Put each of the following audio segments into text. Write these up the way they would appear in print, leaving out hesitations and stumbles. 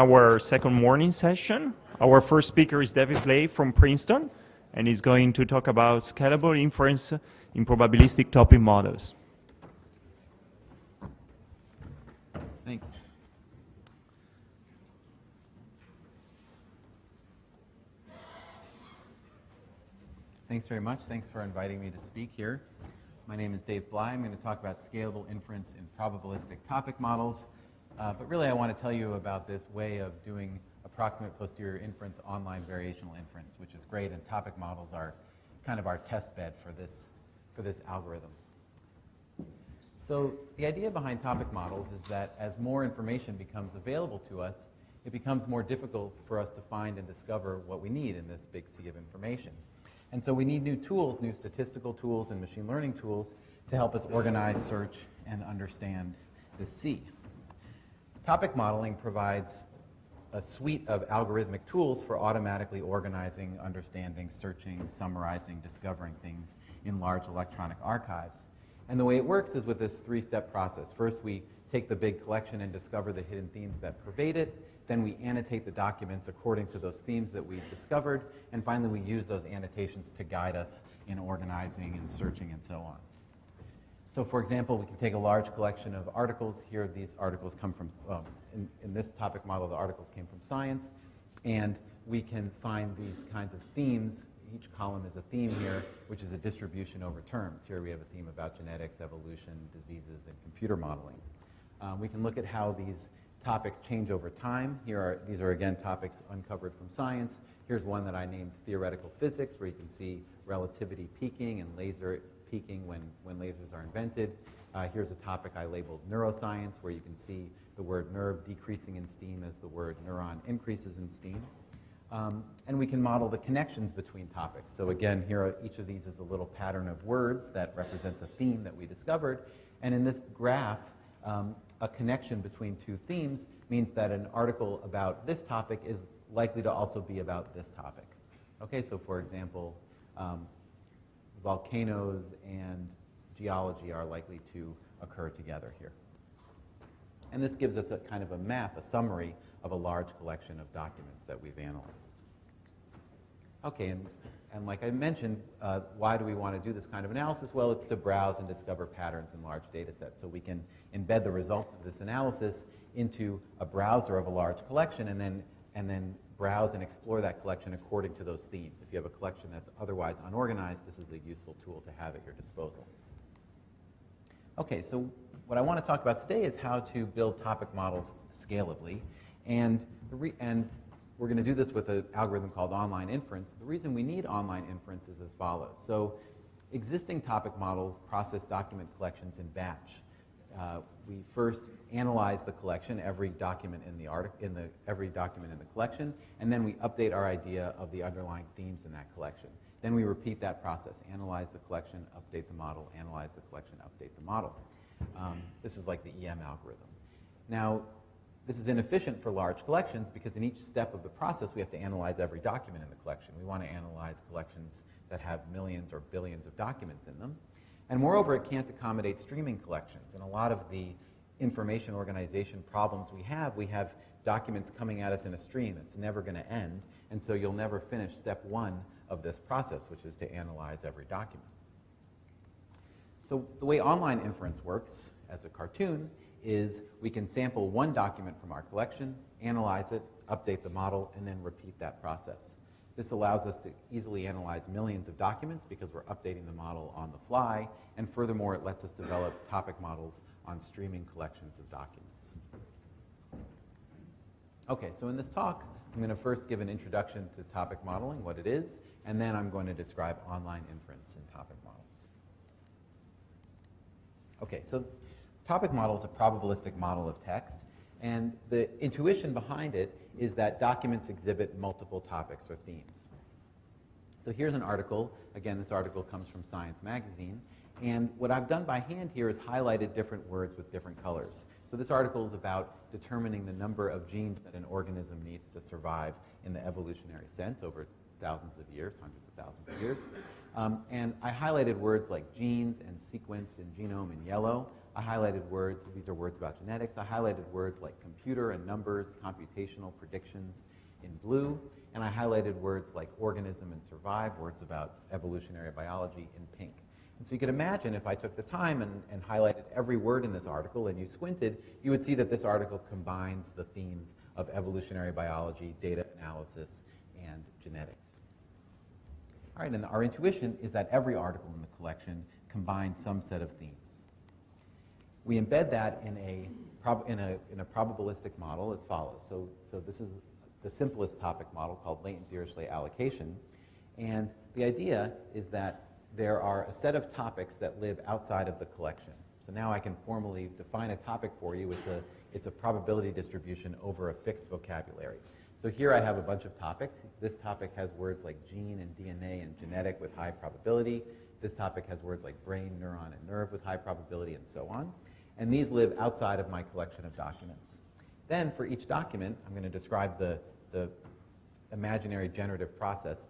Our second morning session. Our first speaker is Blei from Princeton, and he's going to talk about scalable inference in probabilistic topic models. Thanks. Thanks very much. Thanks for inviting me to speak here. My name is Blei. I'm going to talk about scalable inference in probabilistic topic models. But really, I want to tell you about this way of doing approximate posterior inference online variational inference, which is great, and topic models are kind of our test bed for this algorithm. So the idea behind topic models is that as more information becomes available to us, it becomes more difficult for us to find and discover what we need in this big sea of information. And so we need new tools, new statistical tools and machine learning tools to help us organize, search, and understand this sea. Topic modeling provides a suite of algorithmic tools for automatically organizing, understanding, searching, summarizing, discovering things in large electronic archives. And the way it works is with this three-step process. First, we take the big collection and discover the hidden themes that pervade it. Then we annotate the documents according to those themes that we've discovered. And finally, we use those annotations to guide us in organizing and searching and so on. So for example, we can take a large collection of articles. Here, these articles come from, in this topic model, the articles came from Science. And we can find these kinds of themes. Each column is a theme here, which is a distribution over terms. Here we have a theme about genetics, evolution, diseases, and computer modeling. We can look at how these topics change over time. These are, again, topics uncovered from Science. Here's one that I named theoretical physics, where you can see relativity peaking and laser peaking when lasers are invented. Here's a topic I labeled neuroscience, where you can see the word nerve decreasing in steam as the word neuron increases in steam. And we can model the connections between topics. So again, here each of these is a little pattern of words that represents a theme that we discovered. And in this graph, a connection between two themes means that an article about this topic is likely to also be about this topic. Okay, so for example, volcanoes and geology are likely to occur together here. And this gives us a kind of a map, a summary of a large collection of documents that we've analyzed. Okay, and like I mentioned, why do we want to do this kind of analysis? Well, it's to browse and discover patterns in large data sets. So we can embed the results of this analysis into a browser of a large collection and then browse and explore that collection according to those themes. If you have a collection that's otherwise unorganized, this is a useful tool to have at your disposal. Okay, so what I want to talk about today is how to build topic models scalably. And we're going to do this with an algorithm called online inference. The reason we need online inference is as follows. So existing topic models process document collections in batch. We first analyze the collection, every document in the collection, and then we update our idea of the underlying themes in that collection. Then we repeat that process, analyze the collection, update the model, analyze the collection, update the model. This is like the EM algorithm. Now, this is inefficient for large collections because in each step of the process, we have to analyze every document in the collection. We want to analyze collections that have millions or billions of documents in them. And moreover, it can't accommodate streaming collections. And a lot of the information organization problems we have documents coming at us in a stream. It's never going to end. And so you'll never finish step one of this process, which is to analyze every document. So the way online inference works as a cartoon is we can sample one document from our collection, analyze it, update the model, and then repeat that process. This allows us to easily analyze millions of documents because we're updating the model on the fly, and furthermore, it lets us develop topic models on streaming collections of documents. Okay, so in this talk, I'm going to first give an introduction to topic modeling, what it is, and then I'm going to describe online inference in topic models. Okay, so topic model is a probabilistic model of text, and the intuition behind it is that documents exhibit multiple topics or themes. So here's an article. Again, this article comes from Science magazine. And what I've done by hand here is highlighted different words with different colors. So this article is about determining the number of genes that an organism needs to survive in the evolutionary sense over thousands of years, hundreds of thousands of years. And I highlighted words like genes and sequenced and genome in yellow. I highlighted words, these are words about genetics. I highlighted words like computer and numbers, computational predictions in blue. And I highlighted words like organism and survive, words about evolutionary biology in pink. And so you could imagine if I took the time and highlighted every word in this article and you squinted, you would see that this article combines the themes of evolutionary biology, data analysis, and genetics. All right, and our intuition is that every article in the collection combines some set of themes. We embed that in a probabilistic model as follows. So this is the simplest topic model called latent Dirichlet allocation. And the idea is that there are a set of topics that live outside of the collection. So now I can formally define a topic for you. It's a probability distribution over a fixed vocabulary. So here I have a bunch of topics. This topic has words like gene and DNA and genetic with high probability. This topic has words like brain, neuron, and nerve with high probability, and so on. And these live outside of my collection of documents. Then for each document, I'm going to describe the imaginary generative process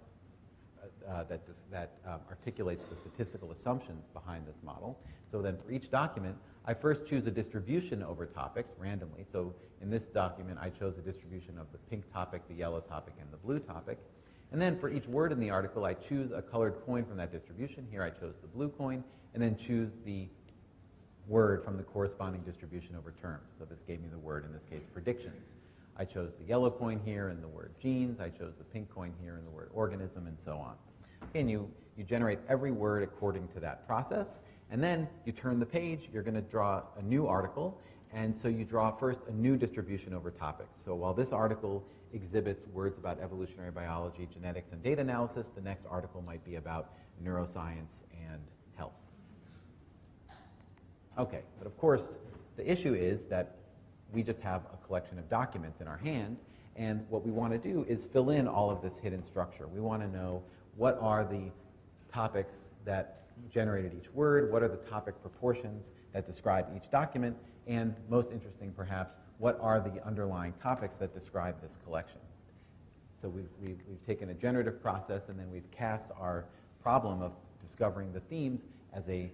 that articulates the statistical assumptions behind this model. So then for each document, I first choose a distribution over topics randomly. So in this document, I chose a distribution of the pink topic, the yellow topic, and the blue topic. And then for each word in the article, I choose a colored coin from that distribution. Here I chose the blue coin, and then choose the word from the corresponding distribution over terms. So this gave me the word, in this case, predictions. I chose the yellow coin here and the word genes. I chose the pink coin here and the word organism, and so on. Okay, and you generate every word according to that process. And then you turn the page. You're going to draw a new article. And so you draw first a new distribution over topics. So while this article exhibits words about evolutionary biology, genetics, and data analysis, the next article might be about neuroscience and health. Okay, but of course, the issue is that we just have a collection of documents in our hand, and what we want to do is fill in all of this hidden structure. We want to know what are the topics that generated each word, what are the topic proportions that describe each document, and most interesting perhaps, what are the underlying topics that describe this collection. So we've taken a generative process and then we've cast our problem of discovering the themes as a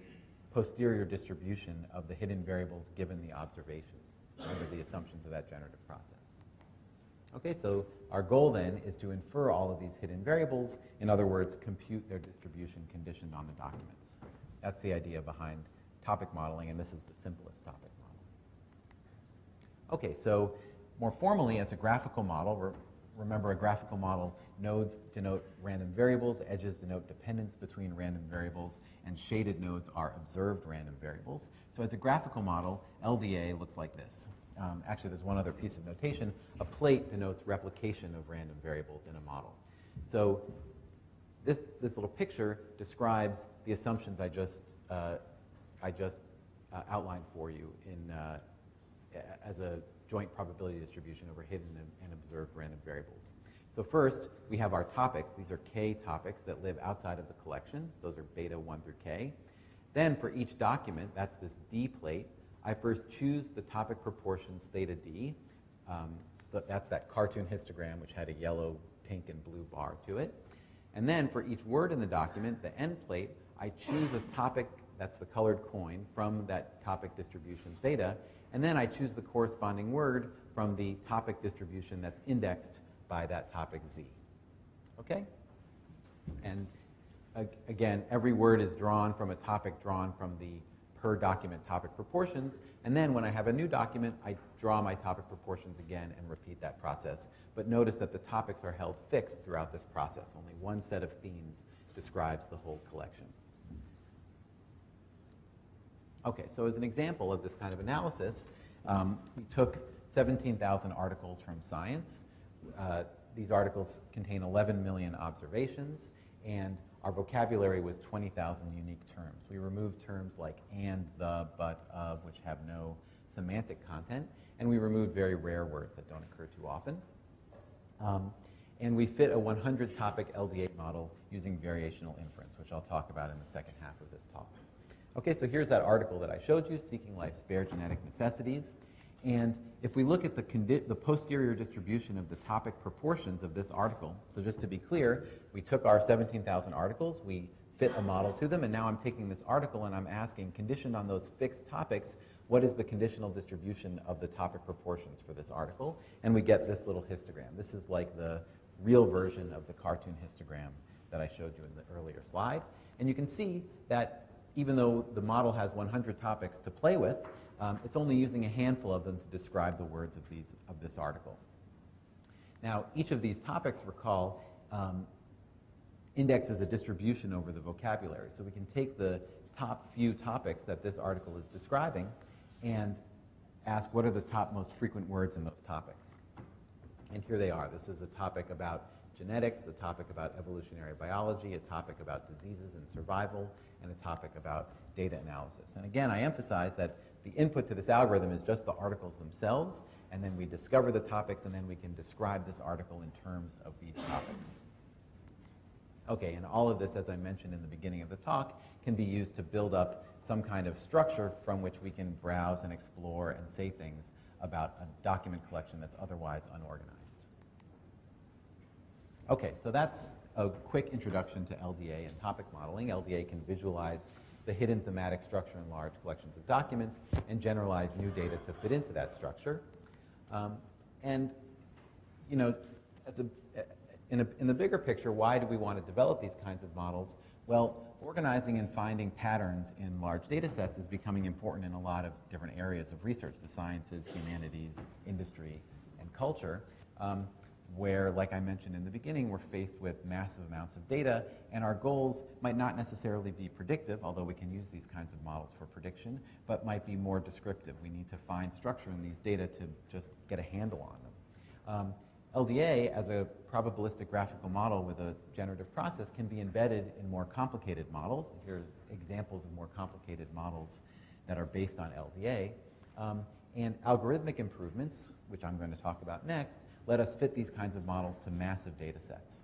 posterior distribution of the hidden variables given the observations under the assumptions of that generative process. Okay, so our goal then is to infer all of these hidden variables, in other words, compute their distribution conditioned on the documents. That's the idea behind topic modeling, and this is the simplest topic model. Okay, so more formally, as a graphical model, remember a graphical model, nodes denote random variables, edges denote dependence between random variables, and shaded nodes are observed random variables. So as a graphical model, LDA looks like this. Actually, there's one other piece of notation. A plate denotes replication of random variables in a model. So this little picture describes the assumptions I just outlined for you as a joint probability distribution over hidden and observed random variables. So first, we have our topics. These are K topics that live outside of the collection. Those are beta 1 through K. Then for each document, that's this D plate, I first choose the topic proportions theta D. That's that cartoon histogram which had a yellow, pink, and blue bar to it. And then for each word in the document, the N plate, I choose a topic, that's the colored coin, from that topic distribution theta. And then I choose the corresponding word from the topic distribution that's indexed by that topic Z. Okay? And again, every word is drawn from a topic drawn from the per document topic proportions. And then when I have a new document, I draw my topic proportions again and repeat that process. But notice that the topics are held fixed throughout this process. Only one set of themes describes the whole collection. Okay, so as an example of this kind of analysis, we took 17,000 articles from Science. These articles contain 11 million observations, and our vocabulary was 20,000 unique terms. We removed terms like and, the, but, of, which have no semantic content, and we removed very rare words that don't occur too often. And we fit a 100-topic LDA model using variational inference, which I'll talk about in the second half of this talk. Okay, so here's that article that I showed you, Seeking Life's Bare Genetic Necessities. And if we look at the posterior distribution of the topic proportions of this article, so just to be clear, we took our 17,000 articles, we fit a model to them. And now I'm taking this article and I'm asking, conditioned on those fixed topics, what is the conditional distribution of the topic proportions for this article? And we get this little histogram. This is like the real version of the cartoon histogram that I showed you in the earlier slide. And you can see that even though the model has 100 topics to play with, it's only using a handful of them to describe the words of this article. Now, each of these topics, recall, indexes a distribution over the vocabulary. So we can take the top few topics that this article is describing and ask what are the top most frequent words in those topics. And here they are. This is a topic about genetics, the topic about evolutionary biology, a topic about diseases and survival, and a topic about data analysis. And again, I emphasize that the input to this algorithm is just the articles themselves, and then we discover the topics, and then we can describe this article in terms of these topics. Okay, and all of this, as I mentioned in the beginning of the talk, can be used to build up some kind of structure from which we can browse and explore and say things about a document collection that's otherwise unorganized. Okay, so that's a quick introduction to LDA and topic modeling. LDA can visualize the hidden thematic structure in large collections of documents and generalize new data to fit into that structure. And, you know, in the bigger picture, why do we want to develop these kinds of models? Well, organizing and finding patterns in large data sets is becoming important in a lot of different areas of research, the sciences, humanities, industry, and culture, where, like I mentioned in the beginning, we're faced with massive amounts of data, and our goals might not necessarily be predictive, although we can use these kinds of models for prediction, but might be more descriptive. We need to find structure in these data to just get a handle on them. LDA, as a probabilistic graphical model with a generative process, can be embedded in more complicated models. Here are examples of more complicated models that are based on LDA. And algorithmic improvements, which I'm going to talk about next, let us fit these kinds of models to massive data sets.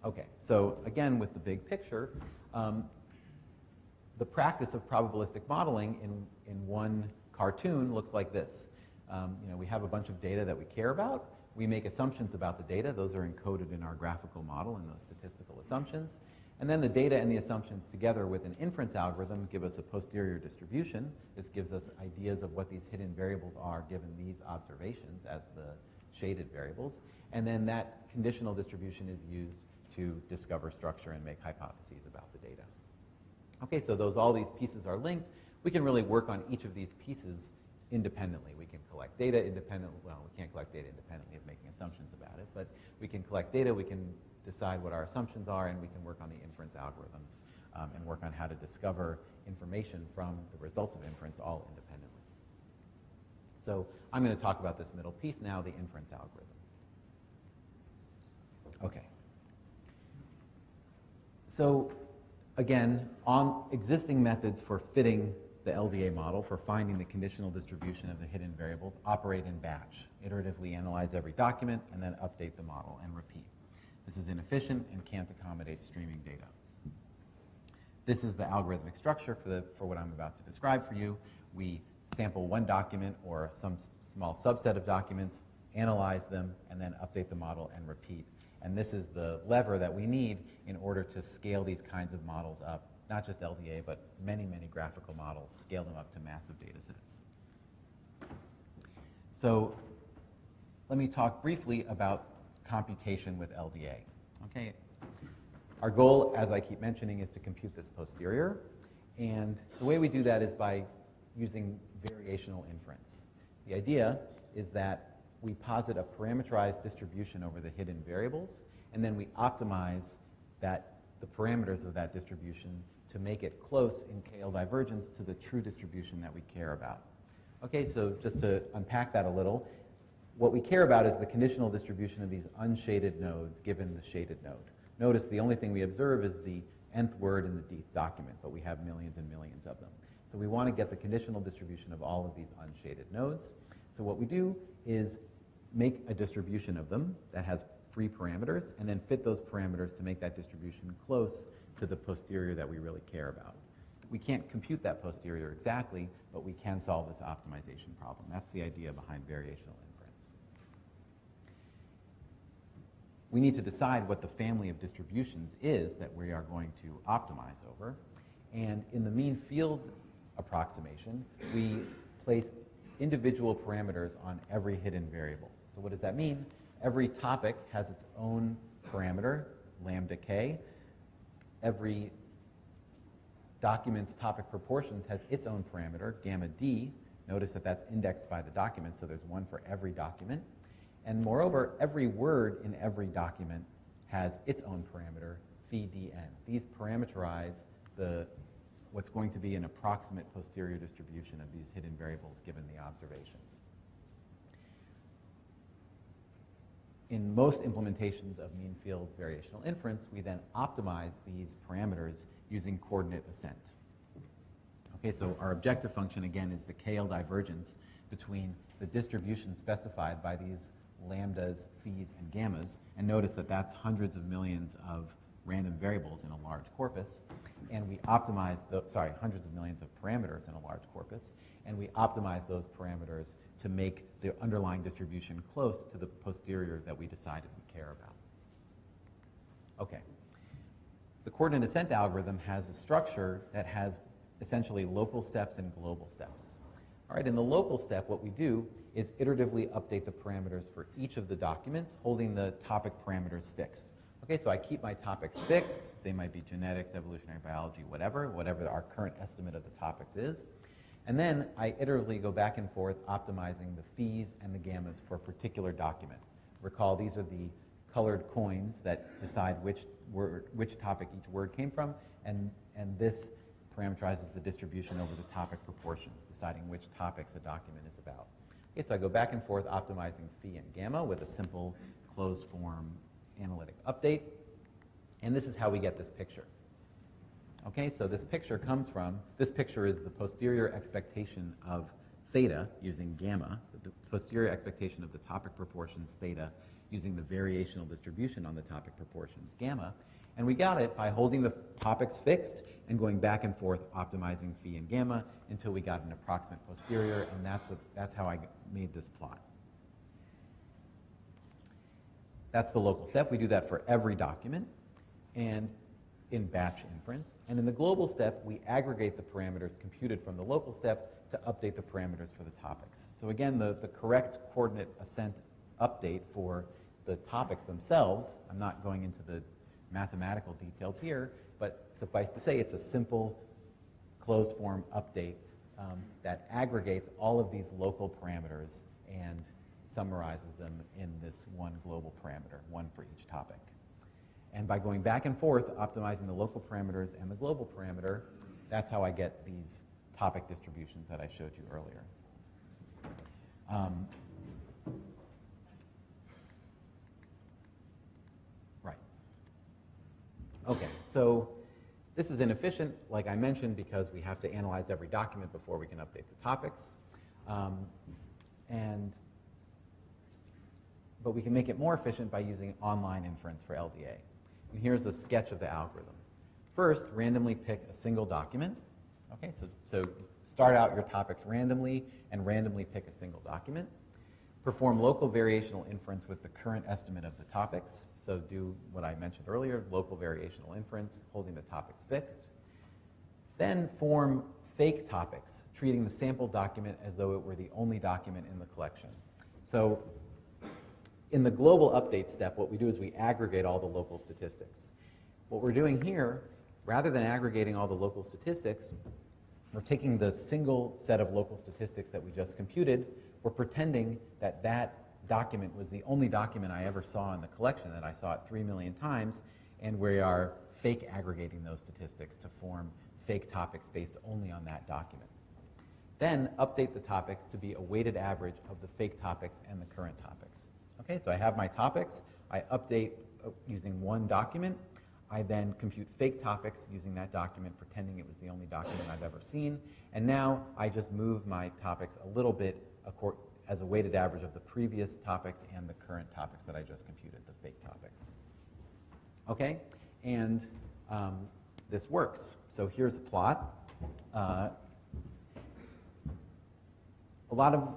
Okay, so again, with the big picture, the practice of probabilistic modeling in one cartoon looks like this. You know, we have a bunch of data that we care about. We make assumptions about the data. Those are encoded in our graphical model and those statistical assumptions. And then the data and the assumptions together with an inference algorithm give us a posterior distribution. This gives us ideas of what these hidden variables are given these observations as the shaded variables. And then that conditional distribution is used to discover structure and make hypotheses about the data. Okay, so all these pieces are linked. We can really work on each of these pieces independently. We can collect data independently. Well, we can't collect data independently of making assumptions about it, but we can collect data, we can decide what our assumptions are, and we can work on the inference algorithms and work on how to discover information from the results of inference all independently. So I'm going to talk about this middle piece now, the inference algorithm. Okay. So again, on existing methods for fitting the LDA model, for finding the conditional distribution of the hidden variables, operate in batch, iteratively analyze every document, and then update the model and repeat. This is inefficient and can't accommodate streaming data. This is the algorithmic structure for what I'm about to describe for you. We sample one document or some small subset of documents, analyze them, and then update the model and repeat. And this is the lever that we need in order to scale these kinds of models up, not just LDA, but many, many graphical models, scale them up to massive data sets. So let me talk briefly about computation with LDA. Okay. Our goal, as I keep mentioning, is to compute this posterior. And the way we do that is by using variational inference. The idea is that we posit a parameterized distribution over the hidden variables, and then we optimize the parameters of that distribution to make it close in KL divergence to the true distribution that we care about. Okay, so just to unpack that a little, what we care about is the conditional distribution of these unshaded nodes given the shaded node. Notice the only thing we observe is the nth word in the document, but we have millions and millions of them. So we want to get the conditional distribution of all of these unshaded nodes. So what we do is make a distribution of them that has free parameters, and then fit those parameters to make that distribution close to the posterior that we really care about. We can't compute that posterior exactly, but we can solve this optimization problem. That's the idea behind variational inference. we need to decide what the family of distributions is that we are going to optimize over. And in the mean field approximation, we place individual parameters on every hidden variable. So what does that mean? Every topic has its own parameter, lambda k. Every document's topic proportions has its own parameter, gamma d. Notice that that's indexed by the document, so there's one for every document. And moreover, every word in every document has its own parameter, phi dn. These parameterize what's going to be an approximate posterior distribution of these hidden variables given the observations. In most implementations of mean field variational inference, we then optimize these parameters using coordinate ascent. Okay, so our objective function, again, is the KL divergence between the distribution specified by these lambdas, phis, and gammas. And notice that that's hundreds of millions of random variables in a large corpus. And we optimize hundreds of millions of parameters in a large corpus. And we optimize those parameters to make the underlying distribution close to the posterior that we decided we care about. Okay. The coordinate ascent algorithm has a structure that has essentially local steps and global steps. All right, in the local step, what we do is iteratively update the parameters for each of the documents, holding the topic parameters fixed. Okay, so I keep my topics fixed. They might be genetics, evolutionary biology, whatever our current estimate of the topics is. And then I iteratively go back and forth optimizing the phis and the gammas for a particular document. Recall, these are the colored coins that decide which topic each word came from, and this parameterizes the distribution over the topic proportions, deciding which topics a document is about. Okay, so I go back and forth optimizing phi and gamma with a simple closed form analytic update, and this is how we get this picture. Okay, so this picture is the posterior expectation of theta using gamma, the posterior expectation of the topic proportions theta using the variational distribution on the topic proportions gamma. And we got it by holding the topics fixed and going back and forth optimizing phi and gamma until we got an approximate posterior, and that's how I made this plot. That's the local step. We do that for every document and in batch inference. And in the global step, we aggregate the parameters computed from the local step to update the parameters for the topics. So again, the correct coordinate ascent update for the topics themselves, I'm not going into the mathematical details here, but suffice to say it's a simple closed form update that aggregates all of these local parameters and summarizes them in this one global parameter, one for each topic. And by going back and forth, optimizing the local parameters and the global parameter, that's how I get these topic distributions that I showed you earlier. Right. Okay, so this is inefficient, like I mentioned, because we have to analyze every document before we can update the topics. But we can make it more efficient by using online inference for LDA. And here's a sketch of the algorithm. First, randomly pick a single document. Okay, so start out your topics randomly and randomly pick a single document. Perform local variational inference with the current estimate of the topics. So do what I mentioned earlier, local variational inference, holding the topics fixed. Then form fake topics, treating the sample document as though it were the only document in the collection. So in the global update step, what we do is we aggregate all the local statistics. What we're doing here, rather than aggregating all the local statistics, we're taking the single set of local statistics that we just computed, we're pretending that that document was the only document I ever saw in the collection, that I saw it 3 million times, and we are fake aggregating those statistics to form fake topics based only on that document. Then update the topics to be a weighted average of the fake topics and the current topics. Okay, so I have my topics. I update using one document. I then compute fake topics using that document, pretending it was the only document I've ever seen. And now I just move my topics a little bit as a weighted average of the previous topics and the current topics that I just computed, the fake topics. Okay, and this works. So here's a plot. A lot of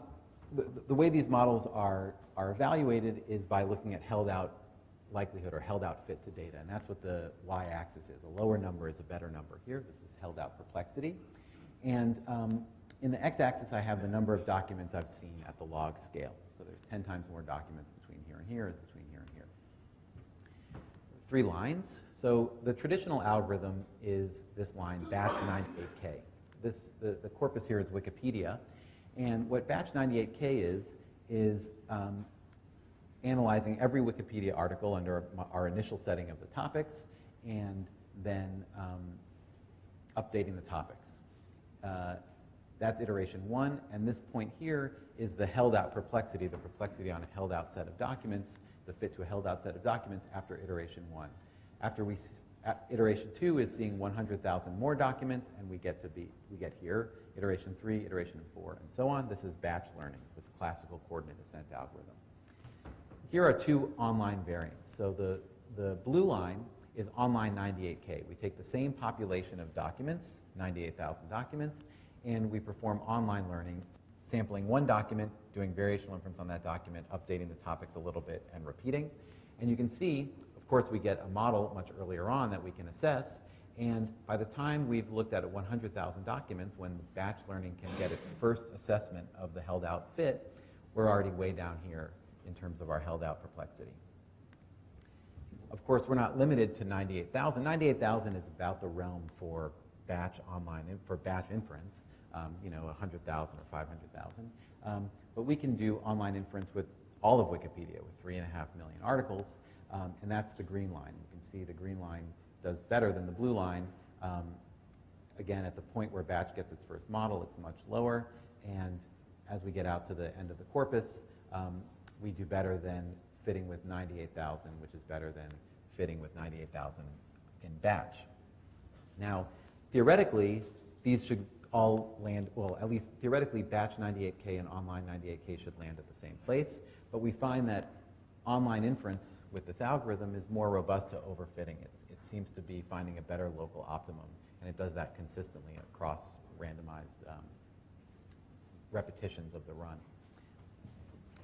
the way these models are evaluated is by looking at held out likelihood or held out fit to data, and that's what the y-axis is. A lower number is a better number here. This is held out perplexity. And in the x-axis, I have the number of documents I've seen at the log scale. So there's 10 times more documents between here and here as between here and here. 3 lines. So the traditional algorithm is this line, batch 98K. The corpus here is Wikipedia. And what batch 98K is analyzing every Wikipedia article under our initial setting of the topics and then updating the topics. That's iteration 1, and this point here is the held-out perplexity, the perplexity on a held-out set of documents, the fit to a held-out set of documents after iteration 1. Iteration 2 is seeing 100,000 more documents, and we get here, iteration 3, iteration 4, and so on. This is batch learning, this classical coordinate descent algorithm. Here are 2 online variants. So the blue line is online 98K. We take the same population of documents, 98,000 documents, and we perform online learning, sampling 1 document, doing variational inference on that document, updating the topics a little bit, and repeating. And you can see, of course, we get a model much earlier on that we can assess, and by the time we've looked at 100,000 documents, when batch learning can get its first assessment of the held-out fit, we're already way down here in terms of our held-out perplexity. Of course, we're not limited to 98,000. 98,000 is about the realm for batch inference, 100,000 or 500,000. But we can do online inference with all of Wikipedia, with 3.5 million articles, and that's the green line. You can see the green line does better than the blue line. Again, at the point where batch gets its first model, it's much lower, and as we get out to the end of the corpus, we do better than fitting with 98,000, which is better than fitting with 98,000 in batch. Now, theoretically, these should all land, well, at least theoretically, batch 98K and online 98K should land at the same place, but we find that online inference with this algorithm is more robust to overfitting. It seems to be finding a better local optimum, and it does that consistently across randomized repetitions of the run.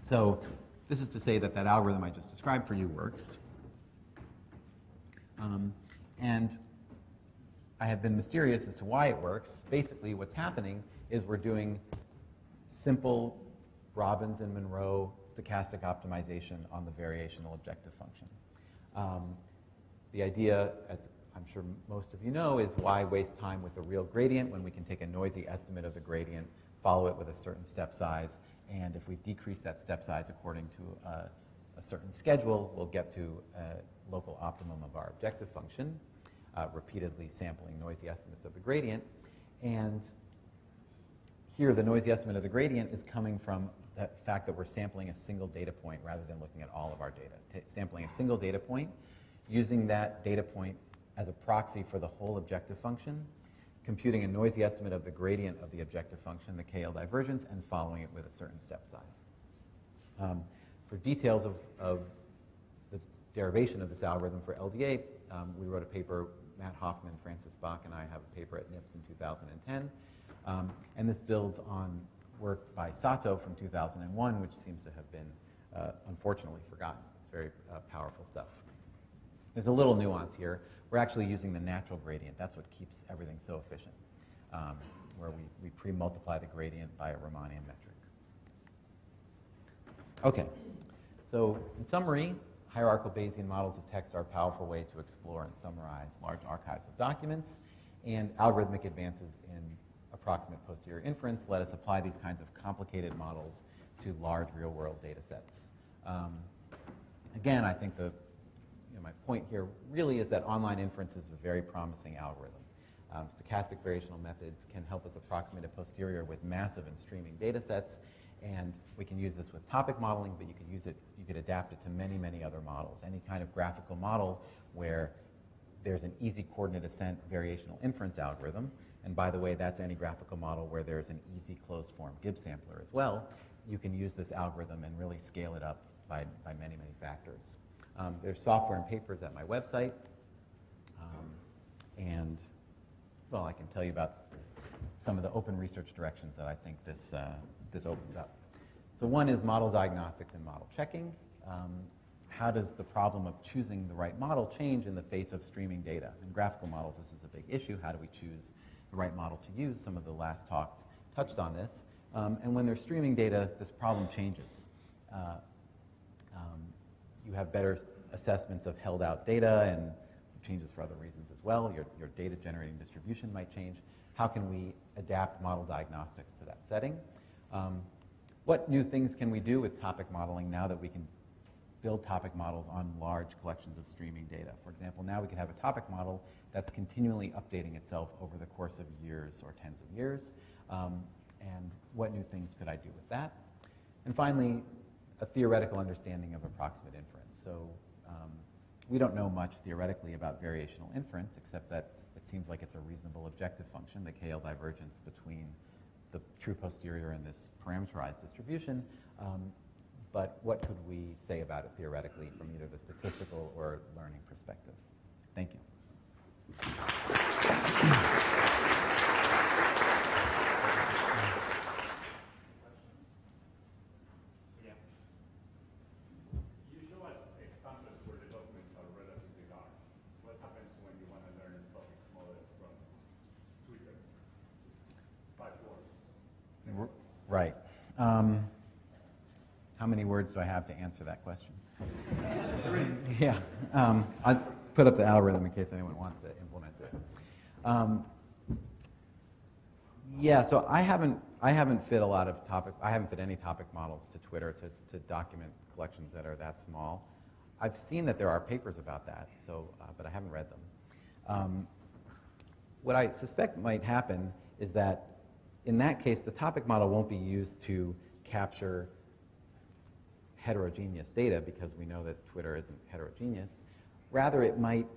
So this is to say that that algorithm I just described for you works. And I have been mysterious as to why it works. Basically, what's happening is we're doing simple Robbins and Monroe stochastic optimization on the variational objective function. The idea, as I'm sure most of you know, is why waste time with a real gradient when we can take a noisy estimate of the gradient, follow it with a certain step size, and if we decrease that step size according to a certain schedule, we'll get to a local optimum of our objective function, repeatedly sampling noisy estimates of the gradient. And here, the noisy estimate of the gradient is coming from the fact that we're sampling a single data point rather than looking at all of our data. Sampling a single data point, using that data point as a proxy for the whole objective function, computing a noisy estimate of the gradient of the objective function, the KL divergence, and following it with a certain step size. For details of the derivation of this algorithm for LDA, we wrote a paper, Matt Hoffman, Francis Bach, and I have a paper at NIPS in 2010. And this builds on work by Sato from 2001, which seems to have been, unfortunately, forgotten. It's very powerful stuff. There's a little nuance here. We're actually using the natural gradient. That's what keeps everything so efficient, where we pre-multiply the gradient by a Riemannian metric. Okay, so in summary, hierarchical Bayesian models of text are a powerful way to explore and summarize large archives of documents, and algorithmic advances in approximate posterior inference let us apply these kinds of complicated models to large real-world data sets. Again, I think my point here really is that online inference is a very promising algorithm. Stochastic variational methods can help us approximate a posterior with massive and streaming data sets, and we can use this with topic modeling, but you could adapt it to many, many other models. Any kind of graphical model where there's an easy coordinate ascent variational inference algorithm, and by the way, that's any graphical model where there's an easy closed form Gibbs sampler as well, you can use this algorithm and really scale it up by many, many factors. There's software and papers at my website, and well, I can tell you about some of the open research directions that I think this opens up. So one is model diagnostics and model checking. how does the problem of choosing the right model change in the face of streaming data? In graphical models, this is a big issue. How do we choose the right model to use? Some of the last talks touched on this. And when there's streaming data, this problem changes. You have better assessments of held out data and changes for other reasons as well. Your data generating distribution might change. How can we adapt model diagnostics to that setting? What new things can we do with topic modeling now that we can build topic models on large collections of streaming data? For example, now we can have a topic model that's continually updating itself over the course of years or tens of years. And what new things could I do with that? And finally, a theoretical understanding of approximate inference. So we don't know much theoretically about variational inference, except that it seems like it's a reasonable objective function, the KL divergence between the true posterior and this parameterized distribution. But what could we say about it theoretically from either the statistical or learning perspective? Thank you. You show us examples where the documents are relatively large. What happens when you want to learn topic models from Twitter? Just 5 words. Right. How many words do I have to answer that question? 3. Yeah. I'll put up the algorithm in case anyone wants to implement it. Yeah. So I haven't fit a lot of I haven't fit any topic models to Twitter to document collections that are that small. I've seen that there are papers about that, so but I haven't read them. What I suspect might happen is that in that case, the topic model won't be used to capture heterogeneous data because we know that Twitter isn't heterogeneous. Rather, it might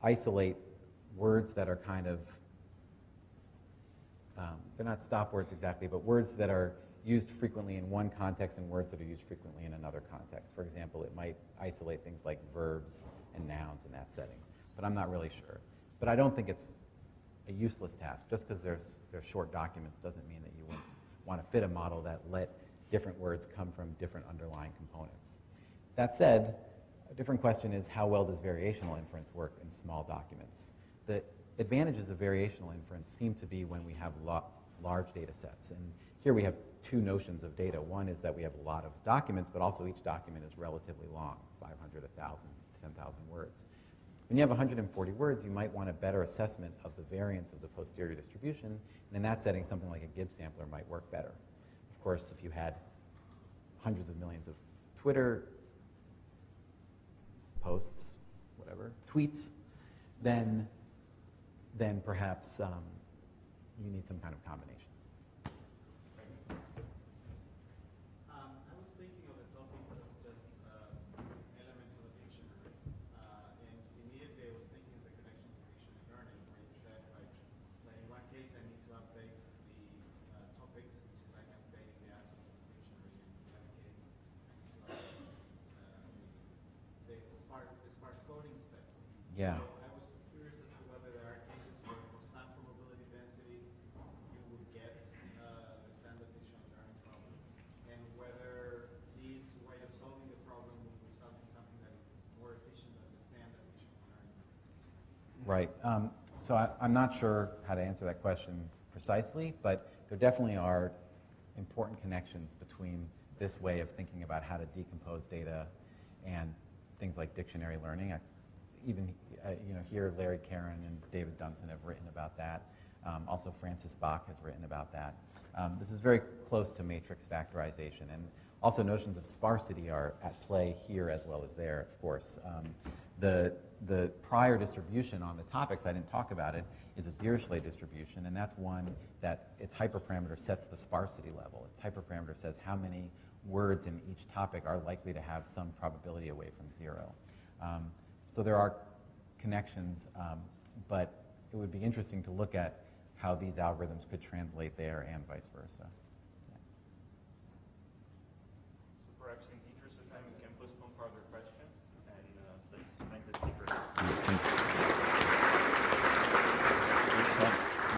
isolate words that are kind of, they're not stop words exactly, but words that are used frequently in one context and words that are used frequently in another context. For example, it might isolate things like verbs and nouns in that setting, but I'm not really sure. But I don't think it's a useless task. Just because they're short documents doesn't mean that you wouldn't want to fit a model that let different words come from different underlying components. That said, a different question is how well does variational inference work in small documents? The advantages of variational inference seem to be when we have large data sets. And here we have 2 notions of data. One is that we have a lot of documents, but also each document is relatively long, 500, 1,000, 10,000 words. When you have 140 words, you might want a better assessment of the variance of the posterior distribution. And in that setting, something like a Gibbs sampler might work better. Of course, if you had hundreds of millions of Twitter posts, whatever, tweets, then perhaps you need some kind of combination. I was thinking of the topics as just elements of a dictionary. And immediately I was thinking of the connection with dictionary learning, where you said, like in one case I need to update the topics, which is like updating the atoms of the dictionary. In the other case, the sparse coding step. Yeah. So I was curious as to whether there are cases where for some probability densities you would get the standard dictionary learning problem, and whether this way of solving the problem would result in something that is more efficient than the standard dictionary learning. Right. So I'm not sure how to answer that question precisely, but there definitely are important connections between this way of thinking about how to decompose data and things like dictionary learning. Here Larry Karen and David Dunson have written about that. Also Francis Bach has written about that. This is very close to matrix factorization, and also notions of sparsity are at play here as well as there, of course. The prior distribution on the topics, I didn't talk about it, is a Dirichlet distribution, and that's one that its hyperparameter sets the sparsity level. Its hyperparameter says how many words in each topic are likely to have some probability away from 0. So there are connections, but it would be interesting to look at how these algorithms could translate there and vice versa. Yeah. So perhaps in the interest of time, we can postpone further questions.